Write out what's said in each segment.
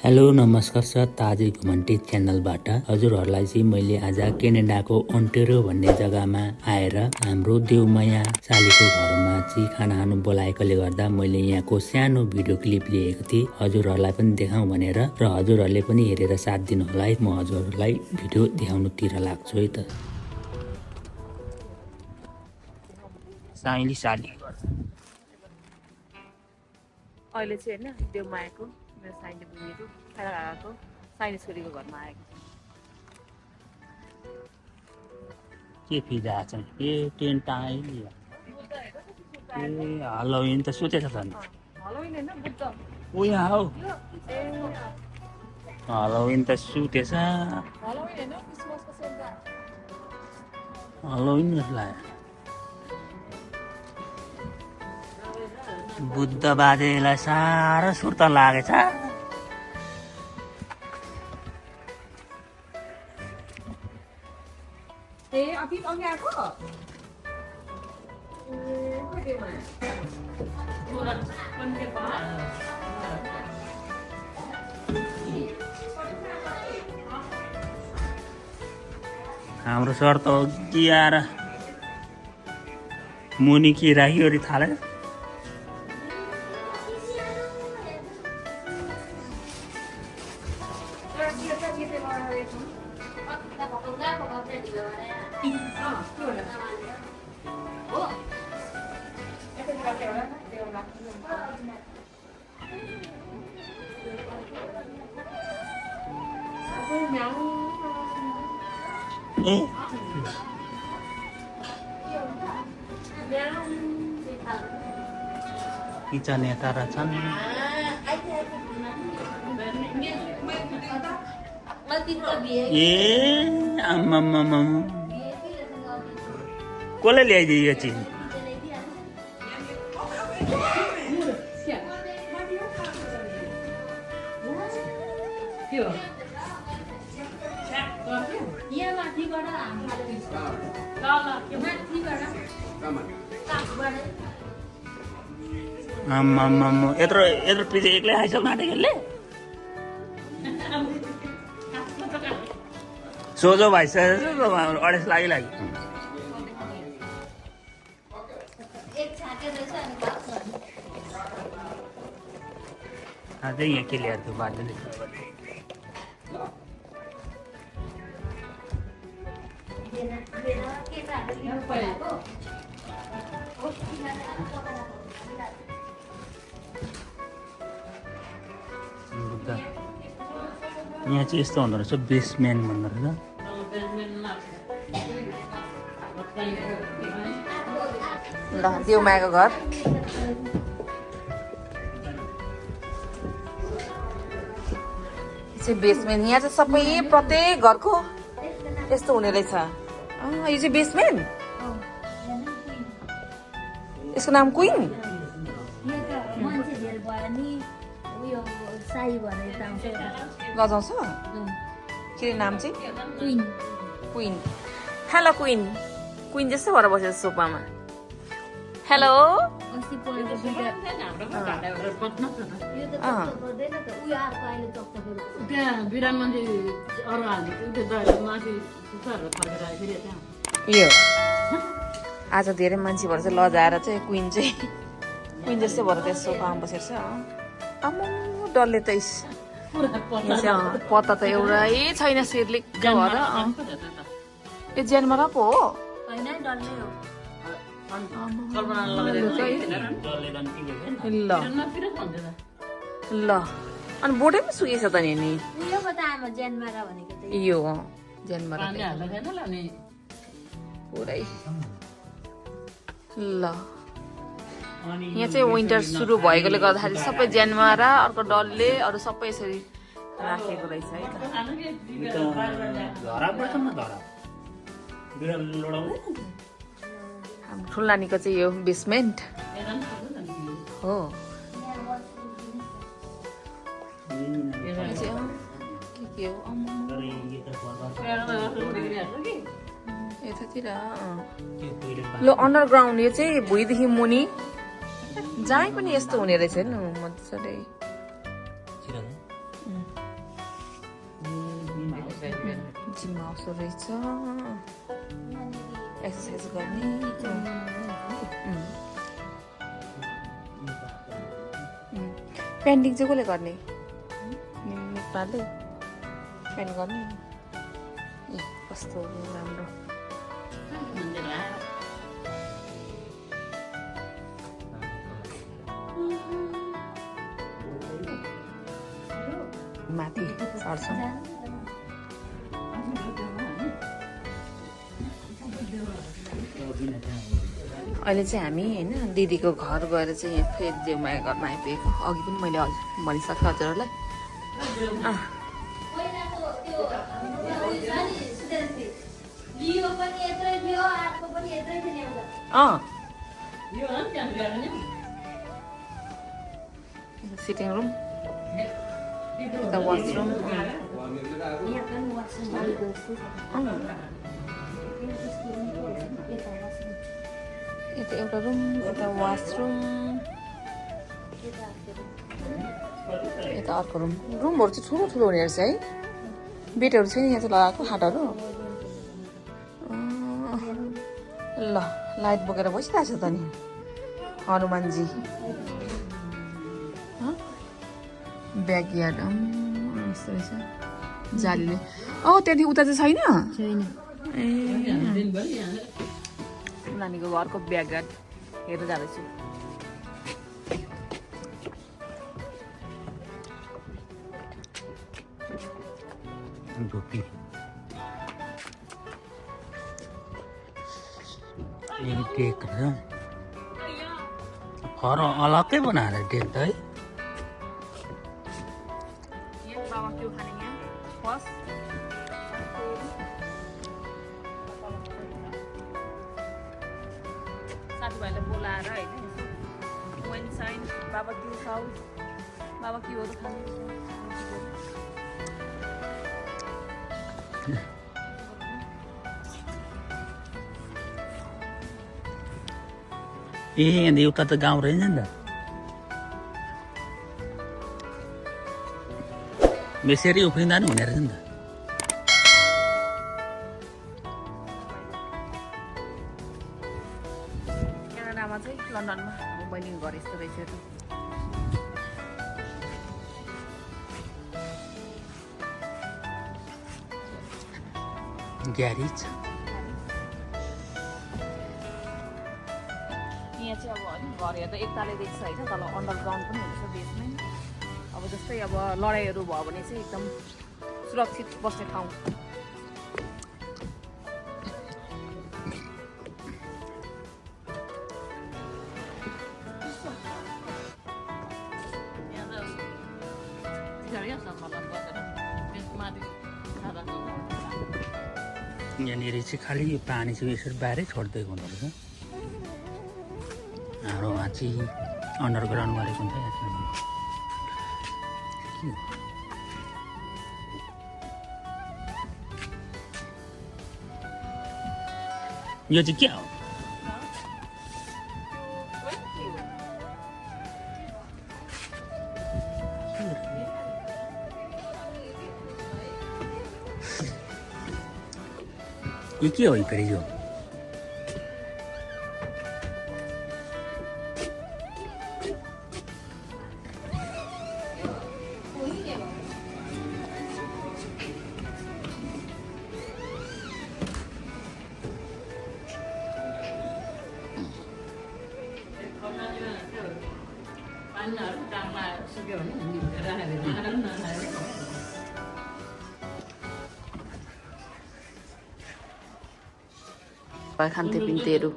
Hello नमस्कार sir, ताजै घुमन्टे च्यानलबाट हजुरहरूलाई चाहिँ मैले आज क्यानाडाको ओन्टारियो भन्ने जग्गामा आएर हाम्रो देवमाया सालीको घरमा चाहिँ खाना खानु बोलाएकोले गर्दा मैले यहाँको सानो भिडियो क्लिप लिएको थिएँ हजुरहरूलाई पनि देखाउँ भनेर र हजुरहरूले पनि हेरेर साथ दिनु होला है। म हजुरहरूलाई भिडियो देखाउनुतिर लाग्छु है त। साइली साली अहिले चाहिँ हैन देवमायाको मेरो साइली बुढीको खाना खाएको साइली छोरीको घरमा आएको के फिजा छ ए टेन्ट आइलियो ए हलोविन त सुतेछ त नि हलोविन हैन बुद्ध ओ यहाँ हौ हलोविन त सुतेछ हलोविन हैन क्रिसमसको सेन्टा हलोविन जस्तो लाग्यो। बुद्ध बाजेलाई साह्रो सुर्ता लागेछ। ए अघि आएको हाम्रो सर त अघि आएर मुनि के राखिवरी थाले किचन यता रहेछन्। ए आम्मामामा कसले ल्याइदियो यो चिज? आम्मामामा यत्रो यत्रो पिज्जा एक्लै खाइसक्नु आँटेको यसले? सोझो भइसकेको अडेस लागि अझै यहाँ के ल्याएर थियो बाटोले यहाँ चाहिँ यस्तो हुँदो रहेछ बेसमेन्ट भन्दो रहेछ। ल देवमायाको घर चाहिँ बेसमेन्ट। यहाँ चाहिँ सबै प्रत्येक घरको यस्तो हुने रहेछ। यो चाहिँ बेसमेन्ट, यसको नाम क्विन लजाउँछ के नाम चाहिँ queen queen. Hello queen queen जस्तो भएर बसेको सोफामा। हेलो यो आज धेरै मान्छे भएर चाहिँ लजाएर चाहिँ क्विन जस्तो भएर त्यो सोफामा बसेको छ। आम्मा डल्ले त पत्ता त एउटै छैन सिर्लिक भएर। यो ज्यानमरा पो हो ल अनि बोटै पनि सुकेछ त नि यो ज्यानमरा पुरै। ल यहाँ चाहिँ विन्टर सुरु भएकोले गर्दाखेरि सबै ज्यानमारा अर्को डल्ले अरू सबै यसरी राखेको रहेछ है त। हाम्रो ठुल्नानीको चाहिँ यो बेसमेन्ट हो। यतातिर ल अन्डरग्राउन्ड यो चाहिँ भुइँदेखि मुनि जहाँ पनि यस्तो हुने रहेछ नि मजाले। जिममा आउँछो रहेछ एक्सर्साइज गर्ने पेन्टिङ चाहिँ कसले गर्ने नेपालले पेन्ट गर्ने ए कस्तो राम्रो माथि चढ्छौँ अहिले चाहिँ हामी होइन दिदीको घर गएर चाहिँ यहाँ फेरि देउमाया घरमा आइपुगेको अघि पनि मैले भनिसकेँ हजुरहरूलाई सिटिङ रुम the washroom यता एउटा रुम यता वासरुम यता अर्को रुम रुमहरू चाहिँ ठुलो ठुलो हुने रहेछ है बेडहरू छैन यहाँ चाहिँ लगाएको खाटहरू ल लाइट बोकेर बसिरहेको छ त नि हनुमानजी ब्याकयार्ड यस्तो रहेछ जालीले त्यहाँदेखि उता चाहिँ छैन ए नानीको घरको ब्याकयार्ड हेरेर जाँदैछु टेक घर अलग्गै बनाएर टेक त है साथीभाइले बोलाएर होइन वाइन साइन बाबा क्यु खाऊ बाबा क्युहरू खानु ए उता त गाउँ रहेछ नि त बेसरी उफ्रिँदा नि हुने रहेछ नि त क्यानाडामा चाहिँ लन्डनमा बहिनीको घर यस्तो रहेछ त ग्यारेज यहाँ चाहिँ अब होइन घर हेर्दा एकताले देख्छ होइन तल अन्डरग्राउन्ड पनि हुन्छ बेसमेन्ट अब जस्तै अब लडाइँहरू भयो भने चाहिँ एकदम सुरक्षित बस्ने ठाउँ यहाँनिर चाहिँ खालि यो पानी चाहिँ यसरी बाहिरै छोडिदिएको हुँदो रहेछ हाम्रो वहाँ चाहिँ अन्डरग्राउन्ड गरेको हुन्छ यो चाहिँ के हो यो के हो फेरि यो खान्थे पिन्तेहरू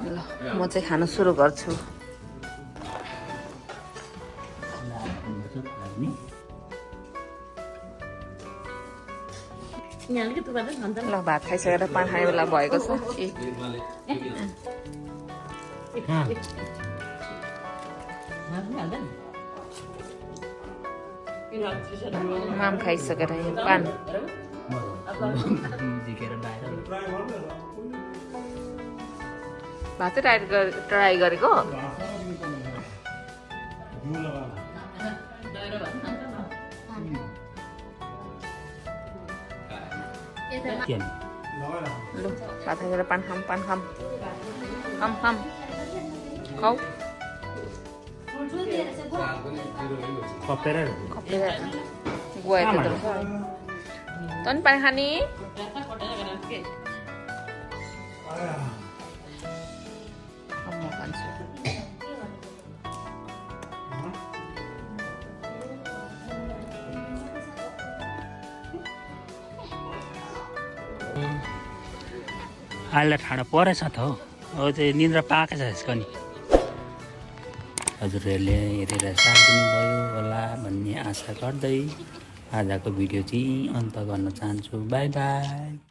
ल म चाहिँ खान सुरु गर्छु ल भात खाइसकेर पान खाने बेला भएको छ माम खाइसकेर पान भातै ट्राई गरेको Tiền. Lu, bà thấy là pan khăm. Khăm. Khâu. Kopi rồi. Kopi rồi. Gue itu terus. Ton pan hani. Kamu makan sih. आइलाई ठाडो परेछ त हौ अब चाहिँ निन्द्रा पाएकै छ यसको नि हजुरहरूले हेरेर साथ दिनुभयो होला भन्ने आशा गर्दै आजको भिडियो चाहिँ अन्त गर्न चाहन्छु बाई बाई